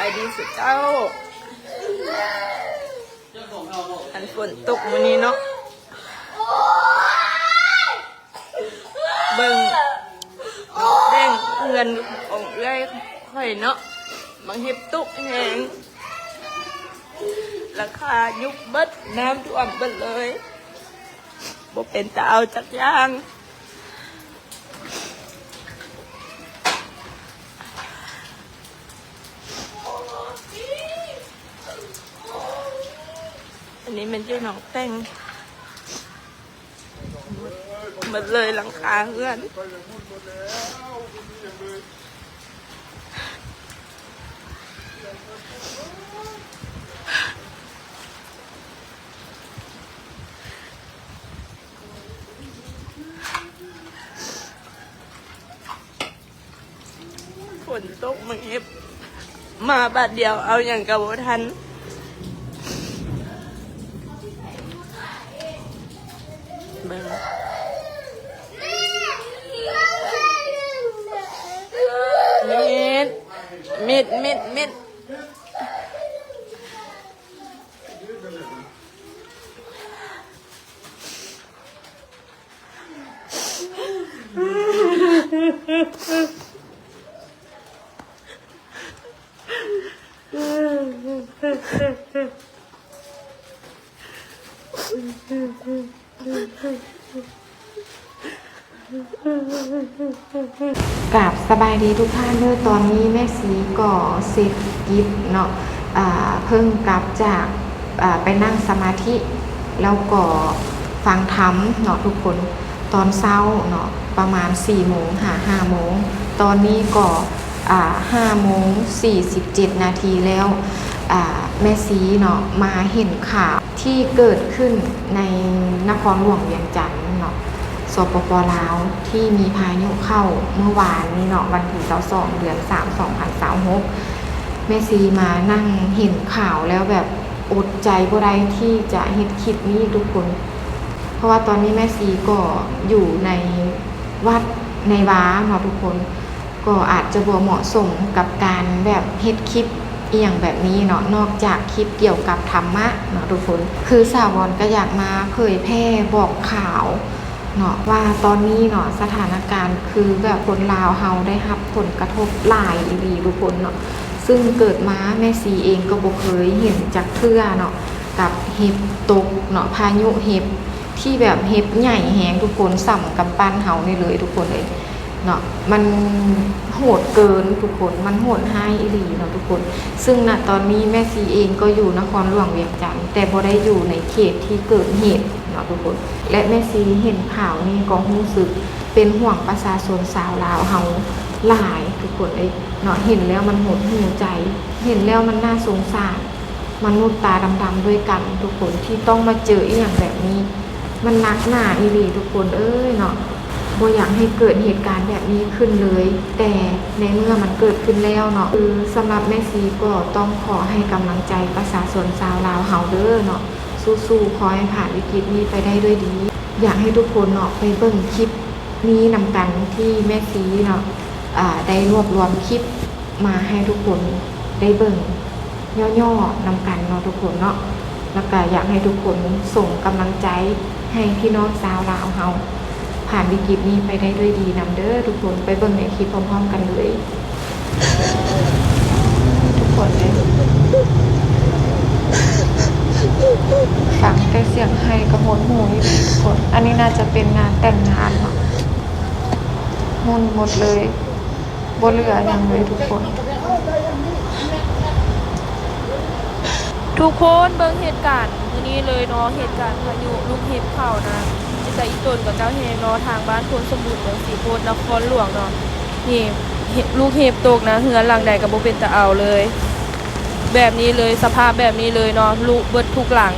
ายดีสุดเจ้าอันฝนตกมื้อนี้เนาะเบิ่งแดงเงินของเอื้อยค่อยเนาะบางเห็บตุกแหงราคายุบเบิดน้ำท่วมเบิดเลยบ่เป็นตาเอาจักอย่างอันนี้มันอยู่หนองแป้งหมดเลยหลังคาเพื่อนฝนตกมันเห็บมาบาดเดียวเอาอย่างกับบ่ทันเบิ่งมิดกราบสบายดีทุกท่านเลยตอนนี้แม่สีก่อเสร็จกิจเนาะเพิ่งกลับจากไปนั่งสมาธิแล้วก็ฟังธรรมเนาะทุกคนตอนเช้าเนาะประมาณ4 โมง5 โมงตอนนี้ก็5 โมง 47 นาทีแล้วแม่สีเนาะมาเห็นข่าวที่เกิดขึ้นในนครหลวงเวียงจันทร์เนาะสปป.ลาวที่มีพายุเข้าเมื่อวานนี้เนาะวันที่22 เดือน 3 2026แม่ซีมานั่งเห็นข่าวแล้วแบบอดใจบ่ได้ที่จะเฮ็ดคลิปนี้ทุกคนเพราะว่าตอนนี้แม่ซีก็อยู่ในวัดในว้าเนาะทุกคนก็อาจจะบ่เหมาะสมกับการแบบเฮ็ดคลิปอย่างแบบนี้เนาะนอกจากคลิปเกี่ยวกับธรรมะเนาะทุกคนคือสาวรก็อยากมาเผยแพร่บอกข่าวเนาะว่าตอนนี้เนาะสถานการณ์คือแบบคนลาวเฮาได้รับผลกระทบหลายอีทุกคนเนาะซึ่งเกิดมาแม่ซีเองก็บ่เคยเห็นจักเทื่อเนาะกับเห็บตกเนาะพายุเห็บที่แบบเห็บใหญ่แฮงทุกคนส่ำกับบ้านเฮานี่เลยทุกคนเลยเนาะมันโหดเกินทุกคนมันโหดให้อีหลีเนาะทุกคนซึ่งณตอนนี้แม่ซีเองก็อยู่นครหลวงเวียงจันทร์แต่บ่ได้อยู่ในเขตที่เกิดเหตุเนาะทุกคนและแม่ซีเห็นข่าวนี้ก็รู้สึกเป็นห่วงประชาชนชาวลาวเฮาหลายทุกคนเลยเนาะเห็นแล้วมันหดหู่ใจเห็นแล้วมันน่าสงสารมนุษย์ตาดำๆด้วยกันทุกคนที่ต้องมาเจออีหยังแบบนี้มันหนักหนาอีหลีทุกคนเนาะบ่อยากให้เกิดเหตุการณ์แบบนี้ขึ้นเลยแต่ในเมื่อมันเกิดขึ้นแล้วเนาะสำหรับแม่ซีก็ต้องขอให้กำลังใจประชาชนชาวลาวเฮาเด้อเนาะสู้ๆขอให้ผ่านวิกฤตนี้ไปได้ด้วยดีอยากให้ทุกคนเนาะไปเบิ่งคลิปนี้นำกันที่แม่ซีเนาะได้รวบรวมคลิปมาให้ทุกคนได้เบิ่งย่อๆนำกันเนาะทุกคนเนาะแล้วก็อยากให้ทุกคนส่งกำลังใจให้พี่น้องชาวลาวเฮาผ่านวิกฤตนี้ไปได้ด้วยดีนำเด้อทุกคนไปเบิ่งในคลิปพร้อมๆกันเลยทุกคนเลยฟังแต่เสียงไห้กระโหนหูอยู่ทุกคนอันนี้น่าจะเป็นงานแต่งงานเนาะมุนหมดเลยบ่เหลืออย่างเลยทุกคนเบิ่งเหตุการณ์มื้อนี้เลยเนาะเหตุการณ์พายุลูกเห็บเข้านะแต่อีต้นกับเจ้าแฮงเนาะทางบ้านโพนสมบูรณ์เมืองศรีโพธิ์นครหลวงเนาะนี่ลูกเห็บตกนะเฮือนหลังใดก็บ่เป็นตาเอาเลยแบบนี้เลยสภาพแบบนี้เลยเนาะลูกเบิดทุกหลัง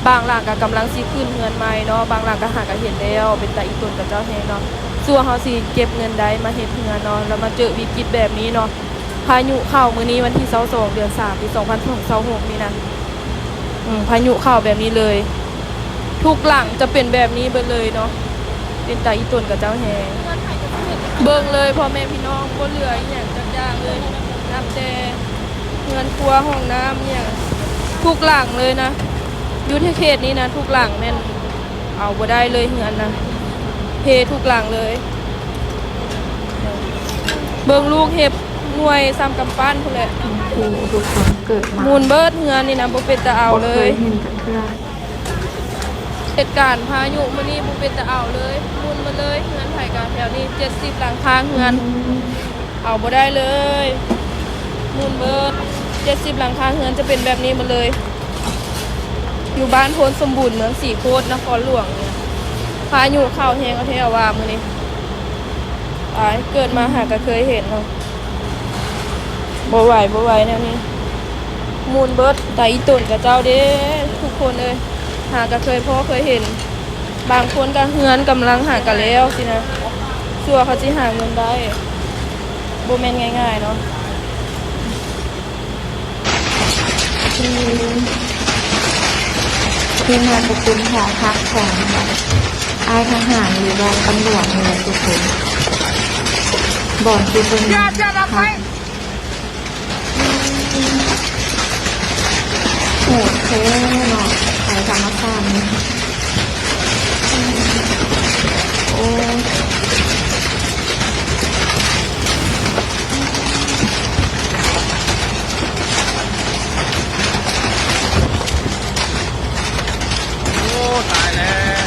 บางหลังก็กำลังสิขึ้นเฮือนใหม่เนาะบางหลังก็หาก็เห็นแล้วเป็นตาอีต้นกับเจ้าแฮงเนาะส่วนเฮาสิเก็บเงินได้มาเฮ็ดเฮือนเนาะแล้วมาเจอวิกฤตแบบนี้เนาะพายุเข้ามื้อนี้วันที่22 เดือน 3 ปี 2026นี่นะพายุเข้าแบบนี้เลยทุกหลังจะเป็นแบบนี้ไปเลยเนาะเป็นตาอีต้นกับเจ้าแฮงเบิ่งเลยพ่อแม่พี่น้องบ่เหลืออีหยังจักอย่างเลยนับแต่ห เงินครัวห้องน้ำเนี่ยทุกหลังเลยนะอยู่ที่เขตนี้นะทุกหลังแม่นเอาบ่ได้เลยเงินนะเพทุกหลังเลยเบิ่งลูกเห็บหน่วยซ้ำกำปั้นพุ่นแหละ โอ้โหทุกคนเกิดมา มูลเบิดเงินนี่นะบ่เป็นตาเอาเล บ่ค ย เห็นกันเทื่อ เหตุการณ์พายุมื้อนี้บ่เป็นตาเอาเลยมูลมาเลยเงินไผกันแถวนี้70หลังคาเงินเอาบ่ได้เลยมูลเบิด70หลังคาเงินจะเป็นแบบนี้หมดเลย อยู่บ้านโพนสมบูรณ์เมืองสีโคตรนครหลวงเนี่ยพายุเข้าแฮงเอาแท้ว่ามื้อนี้ตายเกิดมาหาก็เคยเห็นเนาะบ่ไหวแนวนี้มูลเบิดไตอีตุ่นกับเจ้าเด้ทุกคนเลยหาก็เคยเห็น บางคนก็เฮือนกำลังหากันแล้วสินะชัวร์เขาสิหาเงินได้บ่แม่นง่ายๆเนาะ ที่มาประชุมหอพักของอายทหารหรือว่าตำรวจเนี่ยทุกคนบ่อนคือเป็นพักโหดเท่เนาะสายธรรมชาตินี่โอ้โอ้ตายแล้ว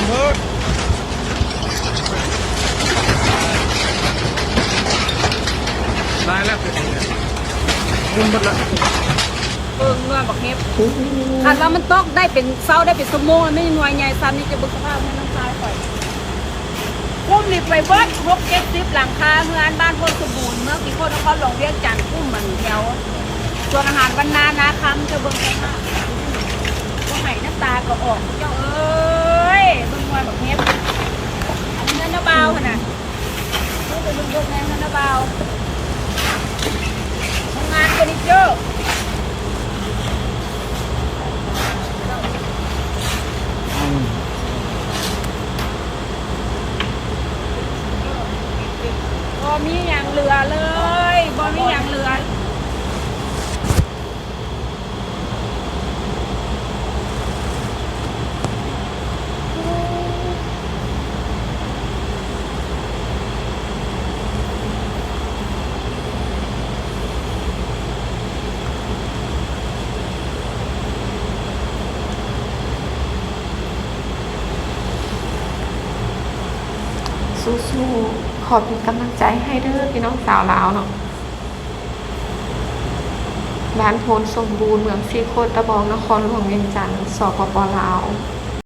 เบิดตายแล้วคุมหมดแล้ว เบิ่งเมื่อบักเฮ็บคันว่ามันตกได้เป็นเศร้าได้เป็นชั่วโมงแล้วไม่หน่วยใหญ่ซ้ำนี่จะเบิ่งสภาพให้น้องชายข่อยกุ้มนี่ไปเบิด60-70หลังคาเฮือนบ้านโพนสมบูรณ์เมืองสีโคตรนครหลวงเวียงจันทน์กุ้มมันแถวส่วนอาหารวันนานาคำจะเบิ่งสภาพก็ให้น้ำตาก็ออกเจ้าเอ้ยเบิ่งเมื่อบักเฮ็บอันนี้เงินนาบาวขนาดเบิ่งไปเบิ่งแม่เงินนาบาวทำงานเฟอร์นิเจอร์ บ่มีอย่างเหลือเลยบ่มีอย่างเหลือสู้ๆขอเป็นกำลังใจให้เด้อพี่น้องสาวลาวเนาะบ้านโพนสมบูรณ์เมืองสีโคตรตะบองนครหลวงเวียงจันทน์สปปลาว